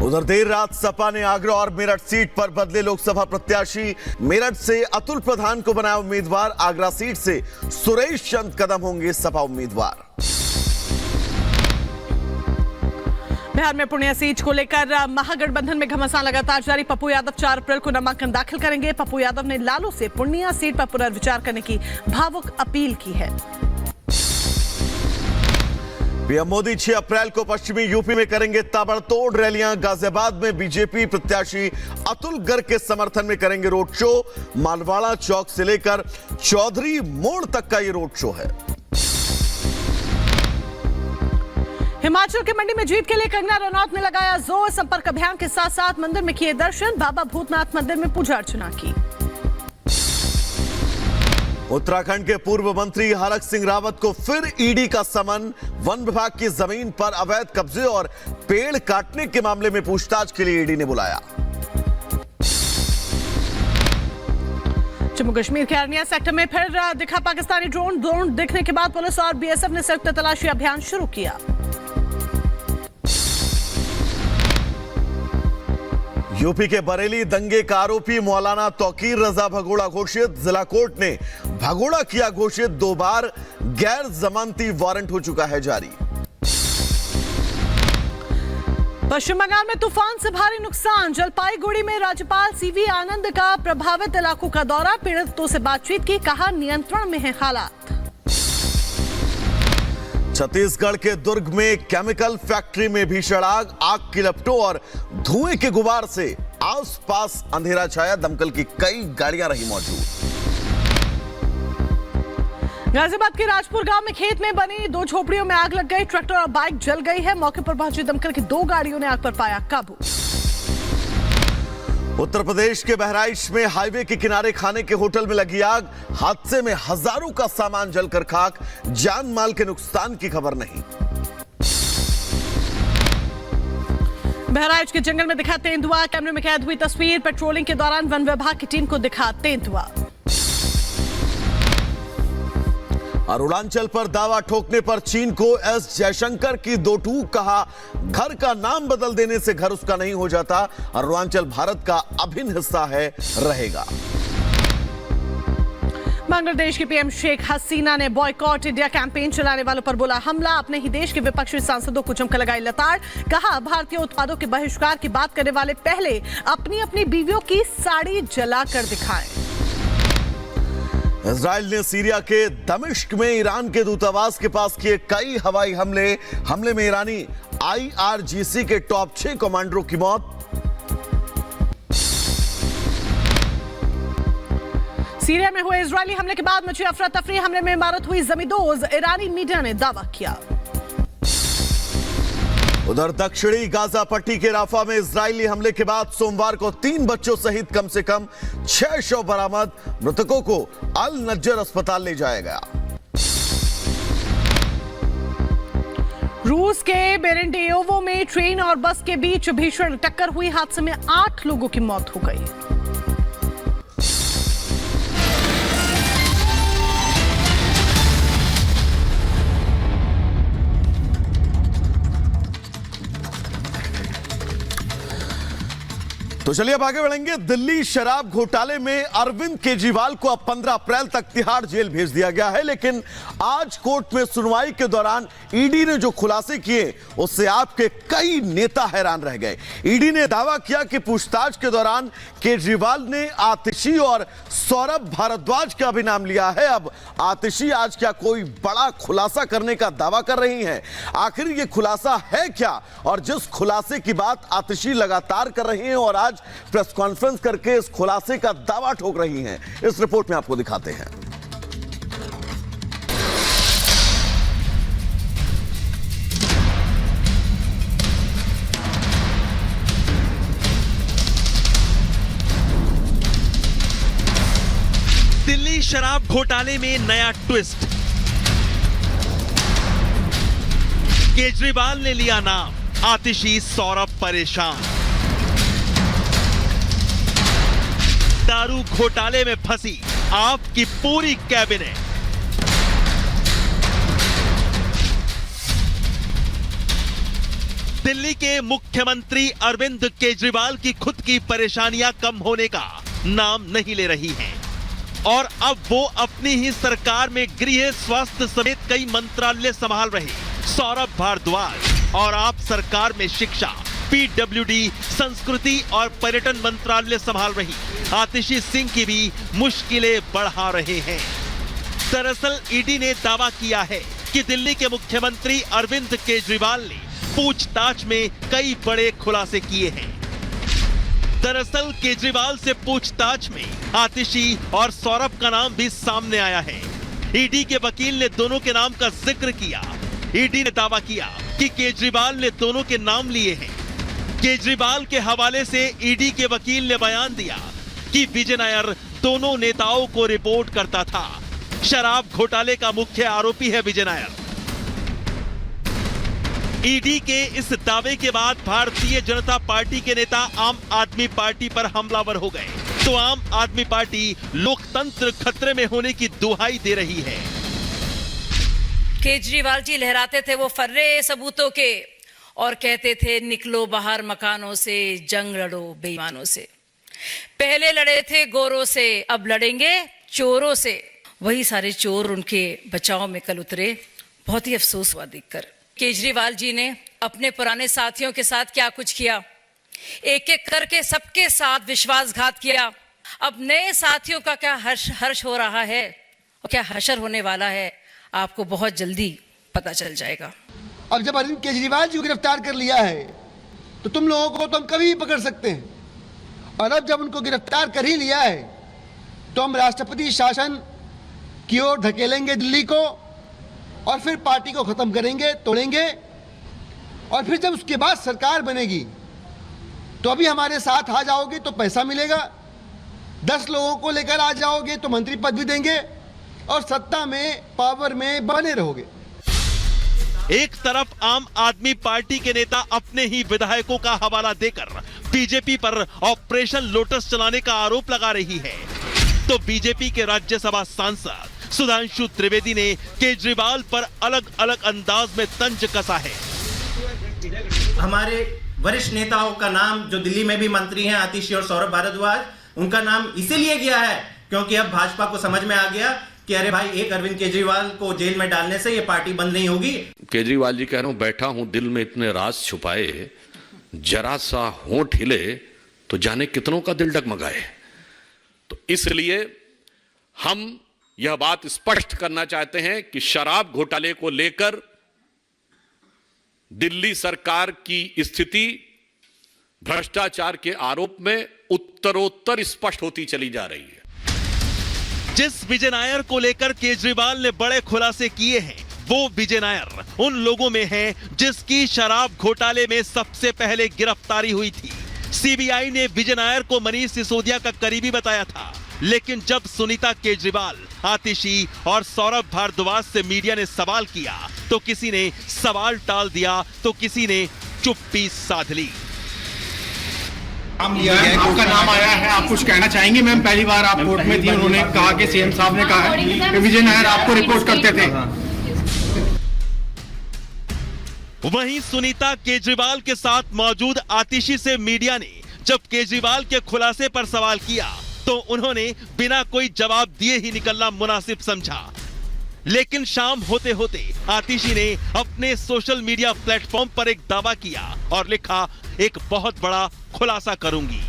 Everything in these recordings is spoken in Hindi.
उधर देर रात सपा ने आगरा और मेरठ सीट पर बदले लोकसभा प्रत्याशी। मेरठ से अतुल प्रधान को बनाया उम्मीदवार। आगरा सीट से सुरेश चंद कदम होंगे सपा उम्मीदवार। बिहार में पूर्णिया सीट को लेकर महागठबंधन में घमासान लगातार जारी। पप्पू यादव 4 अप्रैल को नामांकन दाखिल करेंगे। पप्पू यादव ने लालू से पूर्णिया सीट पर पुनर्विचार करने की भावुक अपील की है। पीएम मोदी 6 अप्रैल को पश्चिमी यूपी में करेंगे ताबड़तोड़ रैलियां। गाजियाबाद में बीजेपी प्रत्याशी अतुल गर्ग के समर्थन में करेंगे रोड शो। मालवाड़ा चौक से लेकर चौधरी मोड़ तक का ये रोड शो है। हिमाचल के मंडी में जीत के लिए कंगना रनौत ने लगाया जोर। संपर्क अभियान के साथ साथ मंदिर में किए दर्शन। बाबा भूतनाथ मंदिर में पूजा अर्चना की। उत्तराखंड के पूर्व मंत्री हरक सिंह रावत को फिर ईडी का समन। वन विभाग की जमीन पर अवैध कब्जे और पेड़ काटने के मामले में पूछताछ के लिए ईडी ने बुलाया। जम्मू कश्मीर के अरनिया सेक्टर में फिर दिखा पाकिस्तानी ड्रोन दिखने के बाद पुलिस और बीएसएफ ने संयुक्त तलाशी अभियान शुरू किया। यूपी के बरेली दंगे का आरोपी मौलाना तौकीर रजा भगोड़ा घोषित। जिला कोर्ट ने भगोड़ा किया घोषित। 2 बार गैर जमानती वारंट हो चुका है जारी। पश्चिम बंगाल में तूफान से भारी नुकसान। जलपाईगुड़ी में राज्यपाल सीवी आनंद का प्रभावित इलाकों का दौरा। पीड़ितों से बातचीत की। कहा नियंत्रण में है हालात। छत्तीसगढ़ के दुर्ग में केमिकल फैक्ट्री में भीषण आग की लपटों और धुएं के गुबार से आसपास अंधेरा छाया। दमकल की कई गाड़ियां रही मौजूद। गाजियाबाद के राजपुर गांव में खेत में बनी 2 झोपड़ियों में आग लग गई। ट्रैक्टर और बाइक जल गई है। मौके पर पहुंची दमकल की 2 गाड़ियों ने आग पर पाया काबू। उत्तर प्रदेश के बहराइच में हाईवे के किनारे खाने के होटल में लगी आग। हादसे में हजारों का सामान जलकर खाक। जान माल के नुकसान की खबर नहीं। बहराइच के जंगल में दिखा तेंदुआ। कैमरे में कैद हुई तस्वीर। पेट्रोलिंग के दौरान वन विभाग की टीम को दिखा तेंदुआ। अरुणाचल पर दावा ठोकने पर चीन को एस जयशंकर की 2 टूक। कहा घर का नाम बदल देने से घर उसका नहीं हो जाता। अरुणाचल भारत का अभिन्न हिस्सा है, रहेगा। बांग्लादेश की पीएम शेख हसीना ने बॉयकॉट इंडिया कैंपेन चलाने वालों पर बोला हमला। अपने ही देश के विपक्षी सांसदों को जमकर लगाई लताड़। कहा भारतीय उत्पादों के बहिष्कार की बात करने वाले पहले अपनी अपनी बीवियों की साड़ी जलाकर दिखाएं। इजराइल ने सीरिया के दमिश्क में ईरान के दूतावास के पास किए कई हवाई हमले में ईरानी IRGC के टॉप 6 कमांडरों की मौत। सीरिया में हुए इजरायली हमले के बाद मची अफरा तफरी। हमले में इमारत हुई जमींदोज। ईरानी मीडिया ने दावा किया। उधर दक्षिणी गाजा पट्टी के राफा में इजरायली हमले के बाद सोमवार को 3 बच्चों सहित कम से कम 6 शव बरामद। मृतकों को अल नज्जर अस्पताल ले जाया गया। रूस के बेरेंडेयोवो में ट्रेन और बस के बीच भीषण टक्कर हुई। हादसे में 8 लोगों की मौत हो गई। तो चलिए अब आगे बढ़ेंगे। दिल्ली शराब घोटाले में अरविंद केजरीवाल को अब 15 अप्रैल तक तिहाड़ जेल भेज दिया गया है। लेकिन आज कोर्ट में सुनवाई के दौरान ईडी ने जो खुलासे किए उससे आपके कई नेता हैरान रह गए। ईडी ने दावा किया कि पूछताछ के दौरान केजरीवाल ने आतिशी और सौरभ भारद्वाज का भी नाम लिया है। अब आतिशी आज क्या कोई बड़ा खुलासा करने का दावा कर रही हैं? आखिर ये खुलासा है क्या? और जिस खुलासे की बात आतिशी लगातार कर रही हैं और आज प्रेस कॉन्फ्रेंस करके इस खुलासे का दावा ठोक रही हैं, इस रिपोर्ट में आपको दिखाते हैं। दिल्ली शराब घोटाले में नया ट्विस्ट। केजरीवाल ने लिया नाम, आतिशी सौरभ परेशान। दारू घोटाले में फंसी आपकी पूरी कैबिनेट। दिल्ली के मुख्यमंत्री अरविंद केजरीवाल की खुद की परेशानियां कम होने का नाम नहीं ले रही हैं और अब वो अपनी ही सरकार में गृह, स्वास्थ्य समेत कई मंत्रालय संभाल रहे सौरभ भारद्वाज और आप सरकार में शिक्षा, पीडब्ल्यूडी, संस्कृति और पर्यटन मंत्रालय संभाल रही आतिशी सिंह की भी मुश्किलें बढ़ा रहे हैं। दरअसल ईडी ने दावा किया है कि दिल्ली के मुख्यमंत्री अरविंद केजरीवाल ने पूछताछ में कई बड़े खुलासे किए हैं। दरअसल केजरीवाल से पूछताछ में आतिशी और सौरभ का नाम भी सामने आया है। ईडी के वकील ने दोनों के नाम का जिक्र किया। ईडी ने दावा किया कि केजरीवाल ने दोनों के नाम लिए हैं। केजरीवाल के हवाले से ईडी के वकील ने बयान दिया कि विजय नायर दोनों नेताओं को रिपोर्ट करता था। शराब घोटाले का मुख्य आरोपी है विजय नायर। ईडी के इस दावे के बाद भारतीय जनता पार्टी के नेता आम आदमी पार्टी पर हमलावर हो गए तो आम आदमी पार्टी लोकतंत्र खतरे में होने की दुहाई दे रही है। केजरीवाल जी लहराते थे वो फर्रे सबूतों के और कहते थे निकलो बाहर मकानों से, जंग लड़ो बेईमानों से। पहले लड़े थे गोरों से, अब लड़ेंगे चोरों से। वही सारे चोर उनके बचाव में कल उतरे। बहुत ही अफसोस हुआ देखकर। केजरीवाल जी ने अपने पुराने साथियों के साथ क्या कुछ किया, एक एक करके सबके साथ विश्वासघात किया। अब नए साथियों का क्या हर्ष हो रहा है और क्या हशर होने वाला है, आपको बहुत जल्दी पता चल जाएगा। अब जब अरविंद केजरीवाल जी को गिरफ्तार कर लिया है तो तुम लोगों को तो हम कभी भी पकड़ सकते हैं और अब जब उनको गिरफ्तार कर ही लिया है तो हम राष्ट्रपति शासन की ओर धकेलेंगे दिल्ली को और फिर पार्टी को खत्म करेंगे, तोड़ेंगे और फिर जब उसके बाद सरकार बनेगी तो अभी हमारे साथ आ जाओगे तो पैसा मिलेगा, 10 लोगों को लेकर आ जाओगे तो मंत्री पद भी देंगे और सत्ता में, पावर में बने रहोगे। एक तरफ आम आदमी पार्टी के नेता अपने ही विधायकों का हवाला देकर बीजेपी पर ऑपरेशन लोटस चलाने का आरोप लगा रही है तो बीजेपी के राज्यसभा सांसद सुधांशु त्रिवेदी ने केजरीवाल पर अलग अलग अंदाज में तंज कसा है। हमारे वरिष्ठ नेताओं का नाम जो दिल्ली में भी मंत्री हैं, आतिशी और सौरभ भारद्वाज, उनका नाम इसीलिए गया है क्योंकि अब भाजपा को समझ में आ गया कि अरे भाई एक अरविंद केजरीवाल को जेल में डालने से ये पार्टी बंद नहीं होगी। केजरीवाल जी कह रहा हूं, बैठा हूं दिल में इतने राज छुपाए, जरा सा होंठ हिले तो जाने कितनों का दिल डगमगाए। तो इसलिए हम यह बात स्पष्ट करना चाहते हैं कि शराब घोटाले को लेकर दिल्ली सरकार की स्थिति भ्रष्टाचार के आरोप में उत्तरोत्तर स्पष्ट होती चली जा रही है। जिस विजय नायर को लेकर केजरीवाल ने बड़े खुलासे किए हैं वो विजय नायर उन लोगों में है जिसकी शराब घोटाले में सबसे पहले गिरफ्तारी हुई थी। सीबीआई ने विजय नायर को मनीष सिसोदिया का करीबी बताया था लेकिन जब सुनीता केजरीवाल, आतिशी और सौरभ भारद्वाज से मीडिया ने सवाल किया तो किसी ने सवाल टाल दिया तो किसी ने चुप्पी साध ली। आपका नाम आया है, आप कुछ कहना चाहेंगे? मैम पहली बार आप कोर्ट में थी, उन्होंने कहा कि सीएम साहब ने कहा है कि विजय नायर आपको रिपोर्ट करते थे। वहीं सुनीता केजरीवाल के साथ मौजूद आतिशी से मीडिया ने जब केजरीवाल के खुलासे पर सवाल किया तो उन्होंने बिना कोई जवाब दिए ही निकलना मुनासिब समझा। लेकिन शाम होते होते आतिशी ने अपने सोशल मीडिया प्लेटफॉर्म पर एक दावा किया और लिखा, एक बहुत बड़ा खुलासा करूंगी।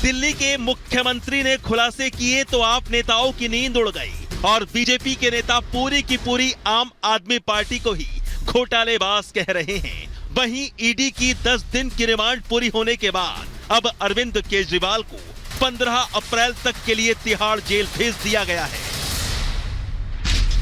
दिल्ली के मुख्यमंत्री ने खुलासे किए तो आप नेताओं की नींद उड़ गई और बीजेपी के नेता पूरी की पूरी आम आदमी पार्टी को ही घोटालेबाज कह रहे हैं। वहीं ईडी की 10 दिन की रिमांड पूरी होने के बाद अब अरविंद केजरीवाल को 15 अप्रैल तक के लिए तिहाड़ जेल भेज दिया गया है।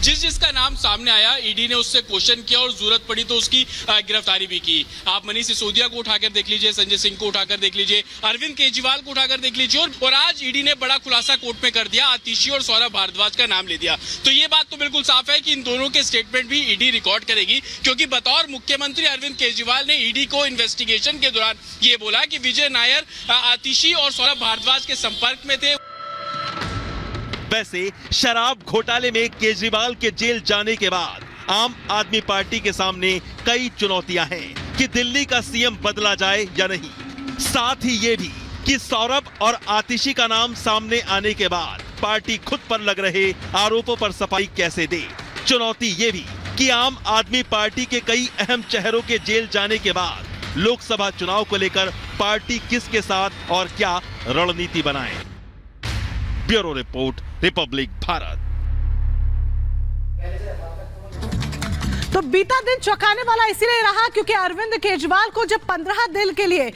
जिसका नाम सामने आया ईडी ने उससे क्वेश्चन किया और जरूरत पड़ी तो उसकी गिरफ्तारी भी की। आप मनीष सिसोदिया को उठाकर देख लीजिए, संजय सिंह को उठाकर देख लीजिए, अरविंद केजरीवाल को उठाकर देख लीजिए और आज ईडी ने बड़ा खुलासा कोर्ट में कर दिया, आतिशी और सौरभ भारद्वाज का नाम ले दिया। तो ये बात तो बिल्कुल साफ है कि इन दोनों के स्टेटमेंट भी ईडी रिकॉर्ड करेगी क्योंकि बतौर मुख्यमंत्री अरविंद केजरीवाल ने ईडी को इन्वेस्टिगेशन के दौरान ये बोला कि विजय नायर आतिशी और सौरभ भारद्वाज के संपर्क में थे। वैसे शराब घोटाले में केजरीवाल के जेल जाने के बाद आम आदमी पार्टी के सामने कई चुनौतियां हैं कि दिल्ली का सीएम बदला जाए या नहीं। साथ ही ये भी कि सौरभ और आतिशी का नाम सामने आने के बाद पार्टी खुद पर लग रहे आरोपों पर सफाई कैसे दे। चुनौती ये भी कि आम आदमी पार्टी के कई अहम चेहरों के जेल जाने के बाद लोकसभा चुनाव को लेकर पार्टी किसके साथ और क्या रणनीति बनाए। Bureau report, Republic Bharat. तो बीता दिन चौंकाने वाला इसीलिए रहा क्योंकि अरविंद केजरीवाल को जब 14 दिन के लिए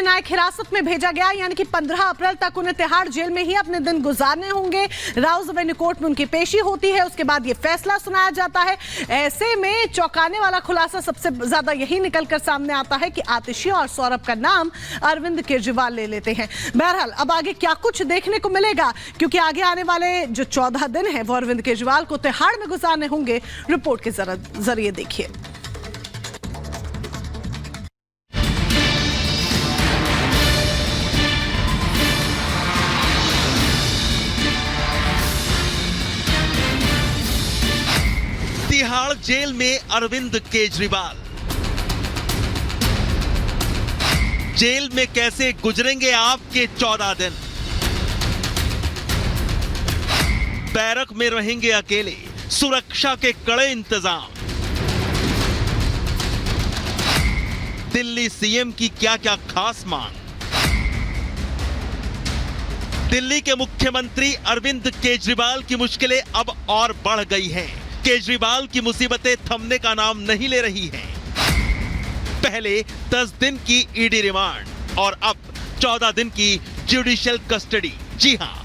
न्यायिक हिरासत में भेजा गया, यानी कि 15 अप्रैल तक उन्हें तिहाड़ जेल में ही अपने दिन गुजारने होंगे। राउज एवेन्यू कोर्ट में उनकी पेशी होती है, उसके बाद ये फैसला सुनाया जाता है। ऐसे में चौंकाने वाला खुलासा सबसे ज्यादा यही निकलकर सामने आता है कि आतिशी और सौरभ का नाम अरविंद केजरीवाल ले लेते हैं। बहरहाल अब आगे क्या कुछ देखने को मिलेगा, क्योंकि आगे आने वाले जो 14 दिन है वो अरविंद केजरीवाल को तिहाड़ में गुजारने होंगे। रिपोर्ट के जरिए देखिए। तिहाड़ जेल में अरविंद केजरीवाल। जेल में कैसे गुजरेंगे आपके 14 दिन? बैरक में रहेंगे अकेले, सुरक्षा के कड़े इंतजाम। दिल्ली सीएम की क्या क्या खास मांग? दिल्ली के मुख्यमंत्री अरविंद केजरीवाल की मुश्किलें अब और बढ़ गई हैं। केजरीवाल की मुसीबतें थमने का नाम नहीं ले रही हैं। पहले 10 दिन की ईडी रिमांड और अब 14 दिन की जुडिशियल कस्टडी। जी हां,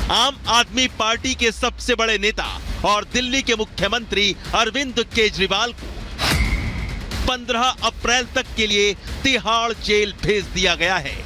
आम आदमी पार्टी के सबसे बड़े नेता और दिल्ली के मुख्यमंत्री अरविंद केजरीवाल को 15 अप्रैल तक के लिए तिहाड़ जेल भेज दिया गया है।